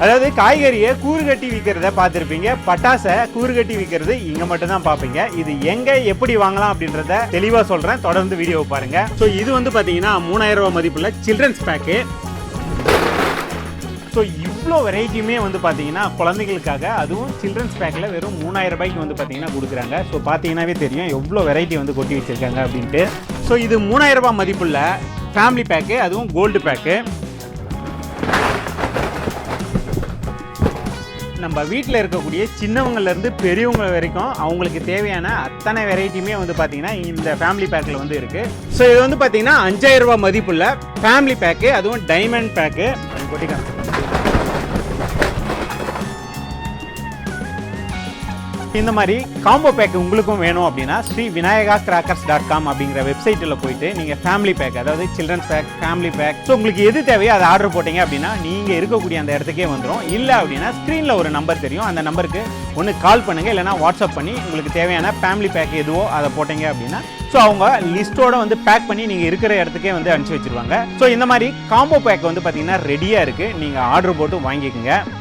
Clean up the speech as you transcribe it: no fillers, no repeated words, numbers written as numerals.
அதாவது காய்கறியை கூறு கட்டி விற்கிறத பார்த்துருப்பீங்க, பட்டாசை கூறு கட்டி விற்கிறது இங்க மட்டும் தான் பார்ப்பீங்க. இது எங்க எப்படி வாங்கலாம் அப்படின்றத தெளிவா சொல்றேன், தொடர்ந்து வீடியோ பாருங்க. ஸோ இது வந்து பாத்தீங்கன்னா 3000 ரூபாய் மதிப்புள்ள சில்ட்ரன்ஸ் பேக்கு. ஸோ இவ்வளோ வெரைட்டியுமே வந்து பார்த்தீங்கன்னா குழந்தைகளுக்காக, அதுவும் சில்ட்ரன்ஸ் பேக்கில் வெறும் 3000 ரூபாய்க்கு வந்து பார்த்தீங்கன்னா கொடுக்குறாங்க. ஸோ பார்த்தீங்கன்னாவே தெரியும் எவ்வளோ வெரைட்டி வந்து கொட்டி வச்சுருக்காங்க அப்படின்ட்டு. ஸோ இது 3000 ரூபாய் மதிப்புள்ள ஃபேமிலி பேக்கு, அதுவும் கோல்டு பேக்கு. நம்ம வீட்டில் இருக்கக்கூடிய சின்னவங்கலேருந்து பெரியவங்க வரைக்கும் அவங்களுக்கு தேவையான அத்தனை வெரைட்டியுமே வந்து பார்த்தீங்கன்னா இந்த ஃபேமிலி பேக்கில் வந்து இருக்குது. ஸோ இது வந்து பார்த்தீங்கன்னா 5000 ரூபாய் மதிப்புள்ள ஃபேமிலி பேக்கு, அதுவும் டைமண்ட் பேக்கு. கொட்டிக்கலாம். இந்த மாதிரி காம்போ பேக் உங்களுக்கும் வேணும் அப்படின்னா srivinayakacrackers.com அப்படிங்கிற வெப்சைட்டில் போயிட்டு நீங்கள் ஃபேமிலி பேக், அதாவது childrens pack, family pack, so உங்களுக்கு எது தேவையோ அதை ஆர்டர் போட்டிங்க அப்படின்னா நீங்கள் இருக்கக்கூடிய அந்த இடத்துக்கே வந்துடும். இல்லை அப்படின்னா ஸ்க்ரீனில் ஒரு நம்பர் தெரியும், அந்த நம்பருக்கு ஒன்று கால் பண்ணுங்கள், இல்லைனா வாட்ஸ்அப் பண்ணி உங்களுக்கு தேவையான ஃபேமிலி பேக் எதுவோ அதை போட்டிங்க அப்படின்னா ஸோ அவங்க லிஸ்ட்டோட வந்து பேக் பண்ணி நீங்கள் இருக்கிற இடத்துக்கே வந்து அனுப்பிச்சி வச்சிருவாங்க. ஸோ இந்த மாதிரி காம்போ பேக் வந்து பார்த்தீங்கன்னா ரெடியாக இருக்குது, நீங்கள் ஆர்டர் போட்டு வாங்கிக்கோங்க.